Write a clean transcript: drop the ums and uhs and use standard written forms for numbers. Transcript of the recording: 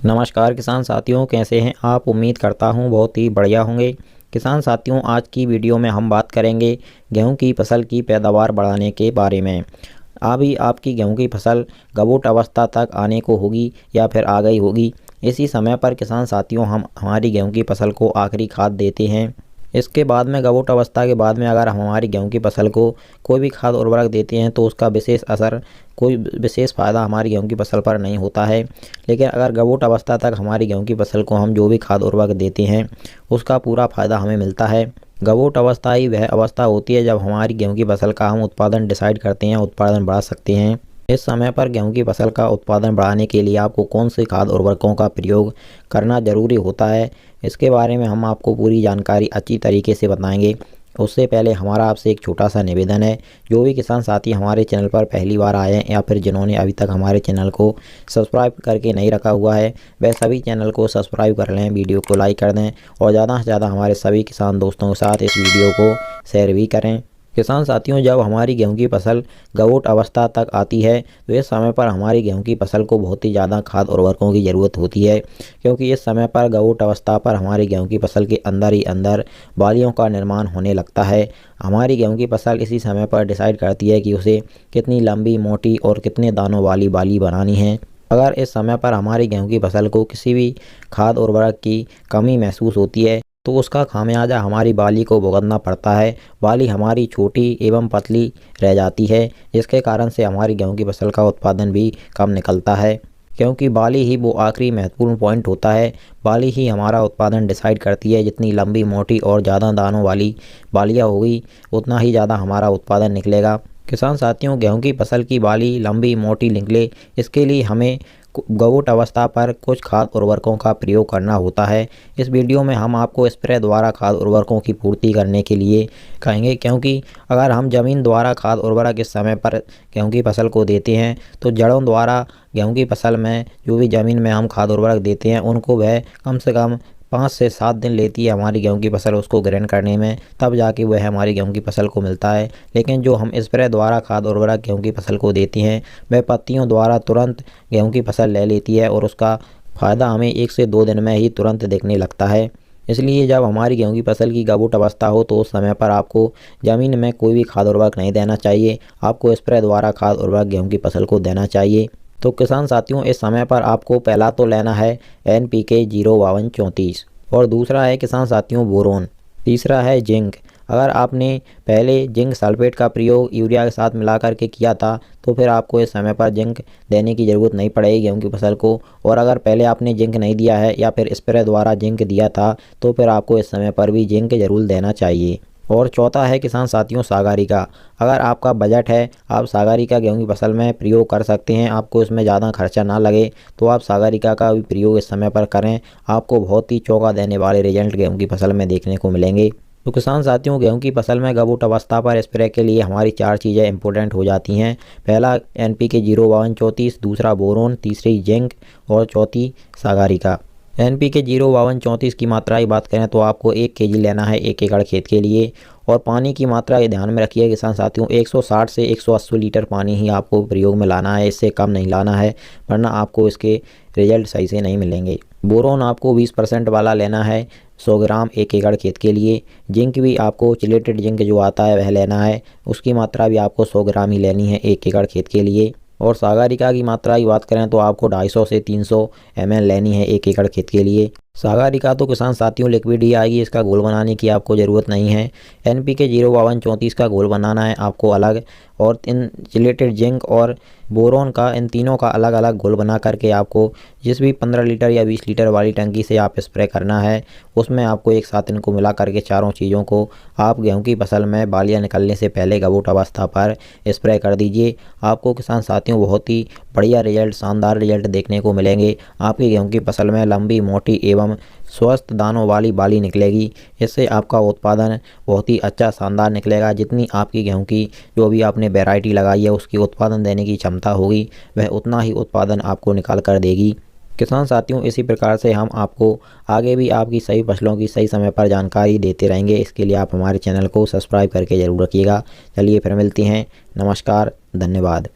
नमस्कार किसान साथियों, कैसे हैं आप। उम्मीद करता हूं बहुत ही बढ़िया होंगे। किसान साथियों, आज की वीडियो में हम बात करेंगे गेहूं की फसल की पैदावार बढ़ाने के बारे में। अभी आपकी गेहूं की फसल गबूट अवस्था तक आने को होगी या फिर आ गई होगी। इसी समय पर किसान साथियों हम हमारी गेहूं की फसल को आखिरी खाद देते हैं। इसके बाद में गबूट अवस्था के बाद में अगर हम हमारी गेहूं की फसल को कोई भी खाद उर्वरक देते हैं तो उसका विशेष असर, कोई विशेष फ़ायदा हमारी गेहूं की फसल पर नहीं होता है। लेकिन अगर गबूट अवस्था तक हमारी गेहूं की फसल को हम जो भी खाद उर्वरक देते हैं उसका पूरा फ़ायदा हमें मिलता है। गबूट अवस्था ही वह अवस्था होती है जब हमारी गेहूं की फसल का हम उत्पादन डिसाइड करते हैं, उत्पादन बढ़ा सकते हैं। इस समय पर गेहूं की फसल का उत्पादन बढ़ाने के लिए आपको कौन से खाद उर्वरकों का प्रयोग करना ज़रूरी होता है, इसके बारे में हम आपको पूरी जानकारी अच्छी तरीके से बताएंगे। उससे पहले हमारा आपसे एक छोटा सा निवेदन है, जो भी किसान साथी हमारे चैनल पर पहली बार आए हैं या फिर जिन्होंने अभी तक हमारे चैनल को सब्सक्राइब करके नहीं रखा हुआ है, वह सभी चैनल को सब्सक्राइब कर लें, वीडियो को लाइक कर दें और ज़्यादा से ज़्यादा हमारे सभी किसान दोस्तों के साथ इस वीडियो को शेयर भी करें। किसान साथियों, जब हमारी गेहूं की फसल गबूट अवस्था तक आती है तो इस समय पर हमारी गेहूं की फसल को बहुत ही ज़्यादा खाद उर्वरकों की ज़रूरत होती है, क्योंकि इस समय पर गबूट अवस्था पर हमारी गेहूं की फसल के अंदर ही अंदर बालियों का निर्माण होने लगता है। हमारी गेहूं की फसल इसी समय पर डिसाइड करती है कि उसे कितनी लंबी, मोटी और कितने दानों वाली बाली बनानी है। अगर इस समय पर हमारी गेहूं की फसल को किसी भी खाद उर्वरक की कमी महसूस होती है तो उसका खामियाजा हमारी बाली को भुगतना पड़ता है। बाली हमारी छोटी एवं पतली रह जाती है, जिसके कारण से हमारी गेहूं की फसल का उत्पादन भी कम निकलता है, क्योंकि बाली ही वो आखिरी महत्वपूर्ण पॉइंट होता है। बाली ही हमारा उत्पादन डिसाइड करती है। जितनी लंबी, मोटी और ज़्यादा दानों वाली बालियाँ होगी उतना ही ज़्यादा हमारा उत्पादन निकलेगा। किसान साथियों, गेहूं की फसल की बाली लंबी मोटी निकले, इसके लिए हमें गबूट अवस्था पर कुछ खाद उर्वरकों का प्रयोग करना होता है। इस वीडियो में हम आपको स्प्रे द्वारा खाद उर्वरकों की पूर्ति करने के लिए कहेंगे, क्योंकि अगर हम ज़मीन द्वारा खाद उर्वरक इस समय पर गेहूं की फसल को देते हैं तो जड़ों द्वारा गेहूं की फसल में जो भी ज़मीन में हम खाद उर्वरक देते हैं उनको वह कम से कम 5 से 7 दिन लेती है हमारी गेहूं की फसल उसको ग्रहण करने में, तब जाके वह हमारी गेहूं की फसल को मिलता है। लेकिन जो हम स्प्रे द्वारा खाद उर्वरक गेहूं की फसल को देते हैं वह पत्तियों द्वारा तुरंत गेहूं की फसल ले लेती है और उसका फ़ायदा हमें 1 से 2 दिन में ही तुरंत दिखने लगता है। इसलिए जब हमारी गेहूं की फसल की गबूट अवस्था हो तो उस समय पर आपको ज़मीन में कोई भी खाद उर्वरक नहीं देना चाहिए। आपको स्प्रे द्वारा खाद उर्वरक गेहूं की फसल को देना चाहिए। तो किसान साथियों, इस समय पर आपको पहला तो लेना है NPK 05234 और दूसरा है किसान साथियों बोरोन, तीसरा है जिंक। अगर आपने पहले जिंक सल्फेट का प्रयोग यूरिया के साथ मिला करके किया था तो फिर आपको इस समय पर जिंक देने की ज़रूरत नहीं पड़ेगी गेहूं की फसल को। और अगर पहले आपने जिंक नहीं दिया है या फिर स्प्रे द्वारा जिंक दिया था तो फिर आपको इस समय पर भी जिंक जरूर देना चाहिए। और चौथा है किसान साथियों सागारिका। अगर आपका बजट है, आप सागारिका गेहूं की फसल में प्रयोग कर सकते हैं, आपको इसमें ज़्यादा खर्चा ना लगे तो आप सागारिका का भी प्रयोग इस समय पर करें। आपको बहुत ही चौंका देने वाले रिजल्ट गेहूं की फसल में देखने को मिलेंगे। तो किसान साथियों, गेहूं की फसल में गबूट अवस्था पर स्प्रे के लिए हमारी 4 चीज़ें इंपॉर्टेंट हो जाती हैं। पहला NPK 05234, दूसरा बोरोन, तीसरी जिंक और चौथी सागारिका। NPK 05234 की मात्रा की बात करें तो आपको 1 kg लेना है 1 एकड़ खेत के लिए। और पानी की मात्रा ये ध्यान में रखिए किसान साथियों, 160 से 180 लीटर पानी ही आपको प्रयोग में लाना है, इससे कम नहीं लाना है, वरना आपको इसके रिजल्ट सही से नहीं मिलेंगे। बोरोन आपको 20% वाला लेना है 100 ग्राम 1 एकड़ खेत के लिए। जिंक भी आपको चिलेटेड जिंक जो आता है वह लेना है, उसकी मात्रा भी आपको 100 ग्राम ही लेनी है 1 एकड़ खेत के लिए। और सागारिका की मात्रा की बात करें तो आपको 250 से 300 ml लेनी है 1 एकड़ खेत के लिए। सागारिका तो किसान साथियों लिक्विड ही आएगी, इसका घोल बनाने की आपको ज़रूरत नहीं है। NPK 05234 का घोल बनाना है आपको अलग, और इन चिलेटेड जिंक और बोरोन का, इन तीनों का अलग अलग घोल बना करके आपको जिस भी 15 लीटर या 20 लीटर वाली टंकी से आप स्प्रे करना है उसमें आपको एक साथ इनको मिला करके चारों चीज़ों को आप गेहूं की फसल में बालियां निकलने से पहले गबूट अवस्था पर स्प्रे कर दीजिए। आपको किसान साथियों बहुत ही बढ़िया रिजल्ट, शानदार रिजल्ट देखने को मिलेंगे। आपकी गेहूं की फसल में लंबी, मोटी एवं स्वस्थ दानों वाली बाली निकलेगी। इससे आपका उत्पादन बहुत ही अच्छा, शानदार निकलेगा। जितनी आपकी गेहूं की जो भी आपने वैरायटी लगाई है उसकी उत्पादन देने की क्षमता होगी, वह उतना ही उत्पादन आपको निकाल कर देगी। किसान साथियों, इसी प्रकार से हम आपको आगे भी आपकी सही फसलों की सही समय पर जानकारी देते रहेंगे। इसके लिए आप हमारे चैनल को सब्सक्राइब करके ज़रूर रखिएगा। चलिए फिर मिलते हैं। नमस्कार, धन्यवाद।